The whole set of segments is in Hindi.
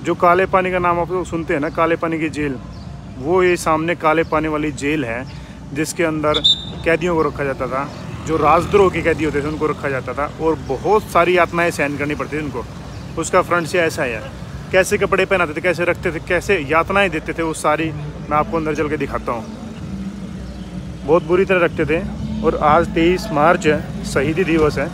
जो काले पानी का नाम आप लोग सुनते हैं ना, काले पानी की जेल, वो ये सामने काले पानी वाली जेल है जिसके अंदर कैदियों को रखा जाता था। जो राजद्रोह के कैदी होते थे उनको रखा जाता था और बहुत सारी यातनाएं सहन करनी पड़ती थी उनको। उसका फ्रंट से ऐसा है, कैसे कपड़े पहनाते थे, कैसे रखते थे, कैसे यातनाएं देते थे, वो सारी मैं आपको अंदर चल के दिखाता हूँ। बहुत बुरी तरह रखते थे। और आज 23 मार्च है, शहीदी दिवस है।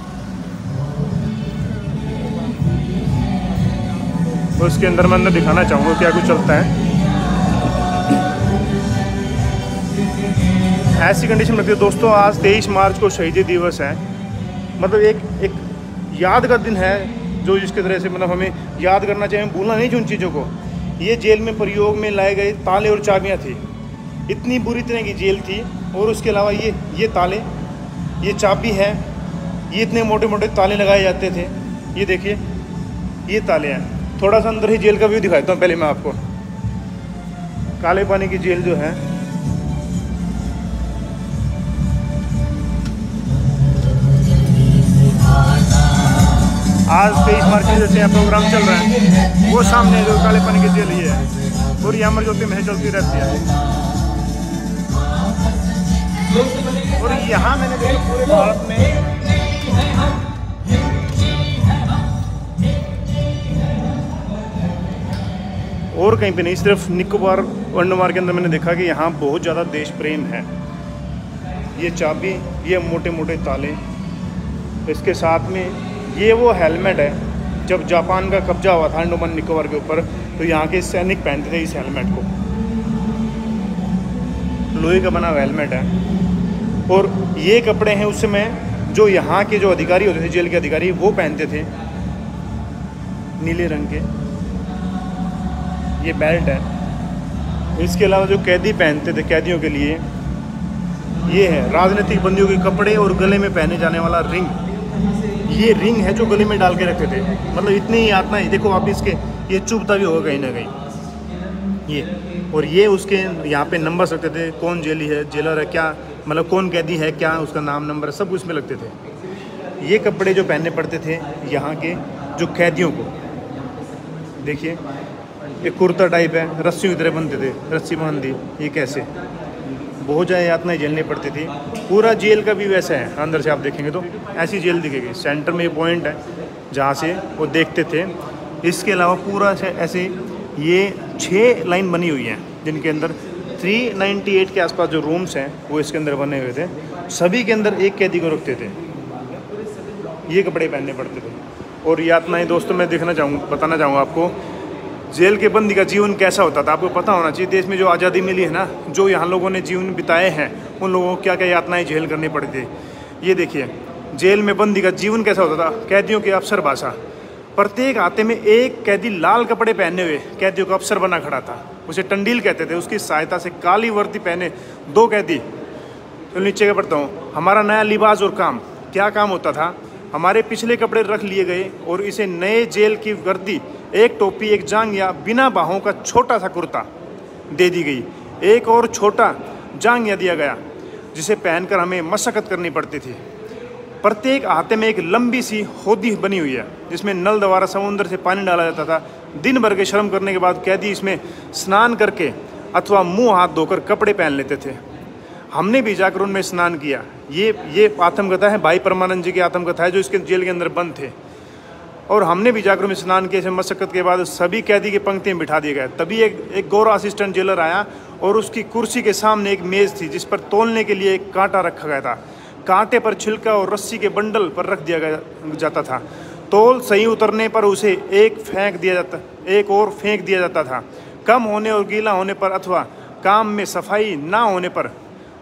उसके अंदर मैं अंदर दिखाना चाहूँगा क्या कुछ चलता है। ऐसी कंडीशन लगती है दोस्तों। आज 23 मार्च को शहीदी दिवस है, मतलब एक याद का दिन है जो जिसके तरह से मतलब हमें याद करना चाहिए, भूलना नहीं चाहिए उन चीज़ों को। ये जेल में प्रयोग में लाए गए ताले और चाबियाँ थी, इतनी बुरी तरह की जेल थी। और उसके अलावा ये ताले, ये चाबी है, ये इतने मोटे मोटे ताले लगाए जाते थे। ये देखिए, ये ताले हैं। थोड़ा सा अंदर ही जेल का व्यू दिखाता हूँ पहले मैं आपको। काले पानी की जेल जो है, आज 23 मार्च में जैसे यहाँ प्रोग्राम चल रहा है, वो सामने जो काले पानी की जेल ये है। पूरी अमर ज्योति में चलती रहती है। और यहाँ मैंने देखा पूरे भारत में और कहीं पे नहीं, सिर्फ निकोबार अंडमान के अंदर मैंने देखा कि यहाँ बहुत ज़्यादा देश प्रेम है। ये चाबी, ये मोटे मोटे ताले, इसके साथ में ये वो हेलमेट है। जब जापान का कब्जा हुआ था अंडमान निकोबार के ऊपर, तो यहाँ के सैनिक पहनते थे इस हेलमेट को। लोहे का बना हुआ हेलमेट है। और ये कपड़े हैं उस समय जो यहाँ के जो अधिकारी होते थे, जेल के अधिकारी, वो पहनते थे, नीले रंग के। ये बेल्ट है। इसके अलावा जो कैदी पहनते थे कैदियों के लिए, ये है राजनीतिक बंदियों के कपड़े और गले में पहने जाने वाला रिंग। ये रिंग है जो गले में डाल के रखते थे। मतलब इतनी यातनाएं देखो आप इसके, ये चुभता भी होगा कहीं ना कहीं ये। और ये उसके यहाँ पे नंबर सकते थे, कौन जेली है, जेलर है, क्या मतलब कौन कैदी है, क्या उसका नाम नंबर सब उसमें लगते थे। ये कपड़े जो पहनने पड़ते थे यहाँ के जो कैदियों को, देखिए एक कुर्ता टाइप है, रस्सियों की तरह बनते थे, रस्सी बांध दी। ये कैसे बहुत ज़्यादा यातनाएं झेलनी पड़ती थी। पूरा जेल का भी वैसा है, अंदर से आप देखेंगे तो ऐसी जेल दिखेगी। सेंटर में ये पॉइंट है जहाँ से वो देखते थे। इसके अलावा पूरा से ऐसे ये 6 लाइन बनी हुई हैं जिनके अंदर 398 के आसपास जो रूम्स हैं वो इसके अंदर बने हुए थे। सभी के अंदर एक कैदी को रखते थे। ये कपड़े पहनने पड़ते थे। और यातनाएं दोस्तों मैं बताना चाहूँगा आपको, जेल के बंदी का जीवन कैसा होता था आपको पता होना चाहिए। देश में जो आज़ादी मिली है ना, जो यहाँ लोगों ने जीवन बिताए हैं, उन लोगों को क्या क्या यातनाएं झेल करनी पड़ी थी। ये देखिए जेल में बंदी का जीवन कैसा होता था। कैदियों की अफसर भाषा, प्रत्येक हाथे में एक कैदी लाल कपड़े पहने हुए कैदियों का अफसर बना खड़ा था, उसे टंडील कहते थे। उसकी सहायता से काली वर्दी पहने 2 कैदी। तो नीचे का पढ़ता हूँ, हमारा नया लिबास और काम। क्या काम होता था, हमारे पिछले कपड़े रख लिए गए और इसे नए जेल की वर्दी, एक टोपी, एक जांघिया, बिना बाहों का छोटा सा कुर्ता दे दी गई। एक और छोटा जांघिया दिया गया जिसे पहनकर हमें मशक्कत करनी पड़ती थी। प्रत्येक हाथे में एक लंबी सी होदी बनी हुई है जिसमें नल द्वारा समुद्र से पानी डाला जाता था। दिन भर के श्रम करने के बाद कैदी इसमें स्नान करके अथवा मुंह हाथ धोकर कपड़े पहन लेते थे। हमने भी जाकर उनमें स्नान किया। ये आत्मकथा है, भाई परमानंद जी की आत्मकथा है जो इसके जेल के अंदर बंद थे। और हमने भी जाकर उनमें स्नान किया। इसे मशक्कत के बाद सभी कैदी की पंक्ति में बिठा दिए गए। तभी एक गौरव असिस्टेंट जेलर आया और उसकी कुर्सी के सामने एक मेज़ थी जिस पर तोलने के लिए एक कांटा रखा गया था। कांटे पर छिलका और रस्सी के बंडल पर रख दिया जाता था। तोल सही उतरने पर उसे एक और फेंक दिया जाता था। कम होने और गीला होने पर अथवा काम में सफाई ना होने पर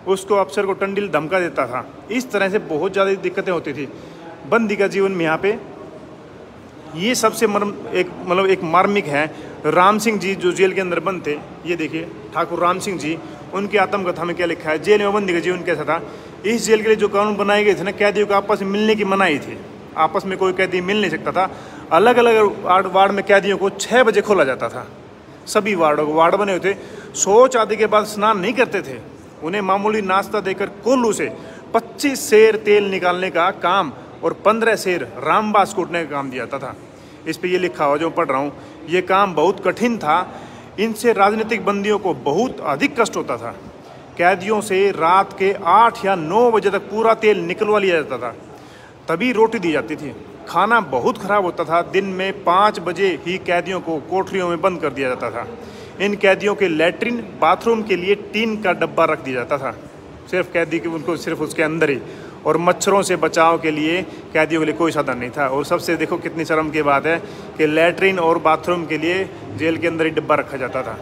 उसको अफसर को टंडील धमका देता था। इस तरह से बहुत ज़्यादा दिक्कतें होती थी बंदी का जीवन में। यहाँ पे ये सबसे एक मार्मिक है। राम सिंह जी जो जेल के अंदर बंद थे, ये देखिए ठाकुर राम सिंह जी, उनकी आत्मकथा में क्या लिखा है। जेल में बंदी का जीवन कैसा था। इस जेल के लिए जो कानून बनाए गए थे ना, कैदियों को आपस में मिलने की मनाही थी। आपस में कोई कैदी मिल नहीं सकता था। अलग अलग वार्ड में कैदियों को 6 बजे खोला जाता था। सभी वार्डों को वार्ड बने हुए थे। शौच आदि के बाद स्नान नहीं करते थे। उन्हें मामूली नाश्ता देकर कोल्लू से 25 सेर तेल निकालने का काम और 15 सेर रामबास कूटने का काम दिया जाता था। इस पे ये लिखा हुआ जो पढ़ रहा हूँ, ये काम बहुत कठिन था। इनसे राजनीतिक बंदियों को बहुत अधिक कष्ट होता था। कैदियों से रात के 8 या 9 बजे तक पूरा तेल निकलवा लिया जाता था, तभी रोटी दी जाती थी। खाना बहुत ख़राब होता था। दिन में 5 बजे ही कैदियों को कोठरियों में बंद कर दिया जाता था। इन कैदियों के लैट्रिन बाथरूम के लिए टीन का डब्बा रख दिया जाता था, सिर्फ कैदी के उनको सिर्फ उसके अंदर ही। और मच्छरों से बचाव के लिए कैदियों के लिए कोई साधन नहीं था। और सबसे देखो कितनी शर्म की बात है कि लैट्रिन और बाथरूम के लिए जेल के अंदर ही डब्बा रखा जाता था।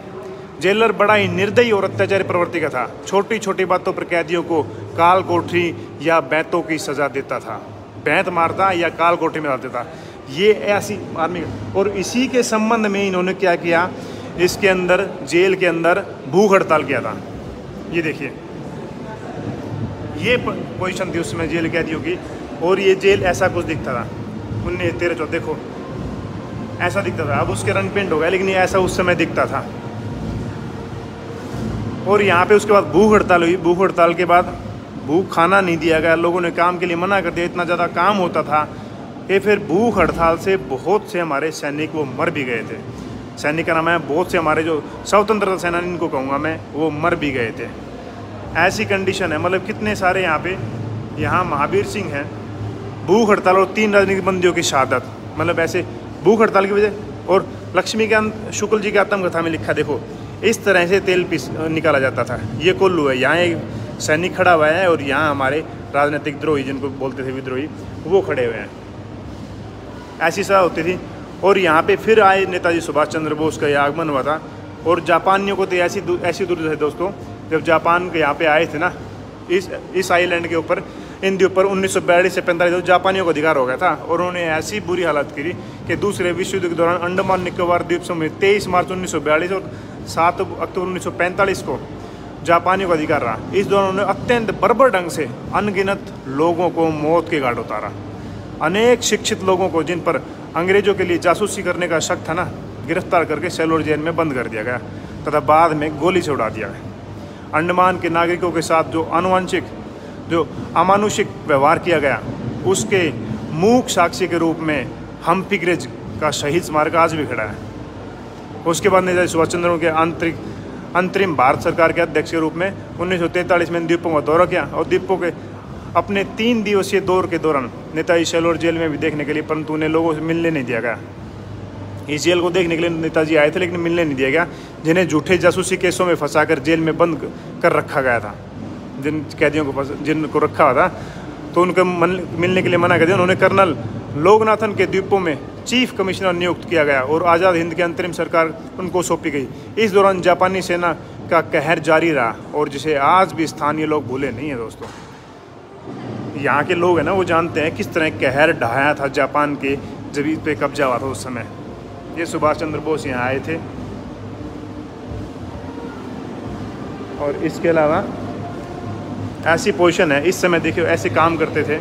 जेलर बड़ा ही निर्दयी और अत्याचारी प्रवृत्ति का था। छोटी छोटी बातों पर कैदियों को काल कोठरी या बैंतों की सज़ा देता था। बैंत मारता या काल कोठरी में डाल देता, ये ऐसी आदमी। और इसी के संबंध में इन्होंने क्या किया, इसके अंदर जेल के अंदर भूख हड़ताल किया था। ये देखिए, ये पोजीशन थी उसमें जेल कैदियों की। और ये जेल ऐसा कुछ दिखता था 1913 देखो ऐसा दिखता था। अब उसके रंग पेंट हो गया, लेकिन ये ऐसा उस समय दिखता था। और यहाँ पे उसके बाद भूख हड़ताल हुई। भूख हड़ताल के बाद भूख खाना नहीं दिया गया, लोगों ने काम के लिए मना कर दिया, इतना ज़्यादा काम होता था कि फिर भूख हड़ताल से बहुत से हमारे सैनिक वो मर भी गए थे। सैनिक का नाम है, बहुत से हमारे जो स्वतंत्रता सेनानी इनको कहूँगा मैं, वो मर भी गए थे। ऐसी कंडीशन है, मतलब कितने सारे यहाँ पे, यहाँ महावीर सिंह हैं, भूख हड़ताल और 3 राजनीतिक बंदियों की शहादत, मतलब ऐसे भूख हड़ताल की वजह। और लक्ष्मीकांत शुक्ल जी की आत्मकथा में लिखा, देखो इस तरह से तेल पीस निकाला जाता था। ये कोल्लू है, यहाँ एक सैनिक खड़ा हुआ है और यहाँ हमारे राजनीतिक द्रोही, जिनको बोलते थे विद्रोही, वो खड़े हुए हैं। ऐसी सजा होती थी। और यहाँ पे फिर आए नेताजी सुभाष चंद्र बोस का आगमन हुआ था। और जापानियों को तो ऐसी दूर है दोस्तों, जब जापान के यहाँ पे आए थे ना, इस आइलैंड के ऊपर, इन के ऊपर 1942 से 45 जापानियों को अधिकार हो गया था। और उन्होंने ऐसी बुरी हालत करी कि दूसरे विश्व युद्ध के दौरान अंडमान निकोबार द्वीप समूह 23 मार्च 1942 और 7 अक्टूबर 1945 को जापानियों का अधिकार रहा। इस दौरान उन्होंने अत्यंत बर्बर ढंग से अनगिनत लोगों को मौत के घाट उतारा। अनेक शिक्षित लोगों को, जिन पर अंग्रेजों के लिए जासूसी करने का शक था ना, गिरफ्तार करके सेलोर जेल में बंद कर दिया गया तथा बाद में गोली से उड़ा दिया गया। अंडमान के नागरिकों के साथ जो अमानुषिक व्यवहार किया गया, उसके मूक साक्षी के रूप में हम्फी ब्रिज का शहीद स्मारक आज भी खड़ा है। उसके बाद नेताजी सुभाष चंद्र के अंतरिम भारत सरकार के अध्यक्ष के रूप में 1943 में द्वीपों का दौरा किया। और द्वीपों के अपने 3 दिवसीय दौर के दौरान नेताजी सेलोर जेल में भी देखने के लिए, परंतु उन्हें लोगों से मिलने नहीं दिया गया। इस जेल को देखने के लिए नेताजी आए थे, लेकिन मिलने नहीं दिया गया, जिन्हें झूठे जासूसी केसों में फंसाकर जेल में बंद कर रखा गया था। जिन कैदियों को जिनको रखा हुआ था, तो उनको मिलने के लिए मना कर दिया। उन्होंने कर्नल लोकनाथन के द्वीपों में चीफ कमिश्नर नियुक्त किया गया और आज़ाद हिंद की अंतरिम सरकार उनको सौंपी गई। इस दौरान जापानी सेना का कहर जारी रहा, और जिसे आज भी स्थानीय लोग भूले नहीं है दोस्तों। यहाँ के लोग हैं ना, वो जानते हैं किस तरह कहर ढाया था जापान के, जब इस पे कब्जा हुआ था उस समय। ये सुभाष चंद्र बोस यहाँ आए थे। और इसके अलावा ऐसी पोजीशन है, इस समय देखिए ऐसे काम करते थे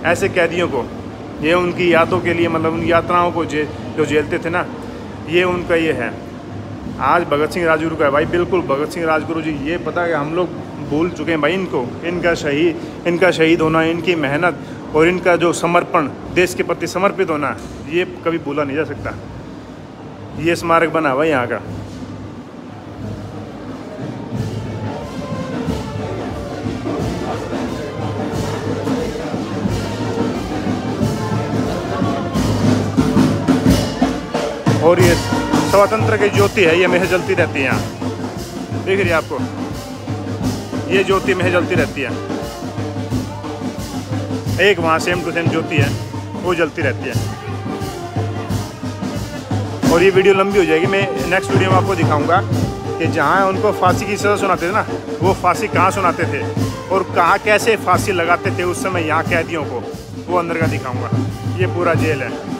ऐसे कैदियों को, ये उनकी यादों के लिए, मतलब उन यात्राओं को जो झेलते थे ना, ये उनका ये है। आज भगत सिंह राजगुरु का है भाई, बिल्कुल भगत सिंह राजगुरु जी, ये पता है हम लोग भूल चुके हैं भाई इनको। इनका शहीद होना, इनकी मेहनत और इनका जो समर्पण, देश के प्रति समर्पित होना, ये कभी भूला नहीं जा सकता। ये स्मारक बना हुआ यहाँ का। और ये स्वतंत्र की ज्योति है, ये हमेशा जलती रहती है यहाँ, देख रही है आपको, ये ज्योति हमेशा जलती रहती है। एक वहाँ सेम टू सेम ज्योति है, वो जलती रहती है। और ये वीडियो लंबी हो जाएगी, मैं नेक्स्ट वीडियो में आपको दिखाऊंगा कि जहाँ उनको फांसी की सज़ा सुनाते थे ना, वो फांसी कहाँ सुनाते थे और कहाँ कैसे फांसी लगाते थे उस समय यहाँ कैदियों को, वो अंदर का दिखाऊंगा। ये पूरा जेल है।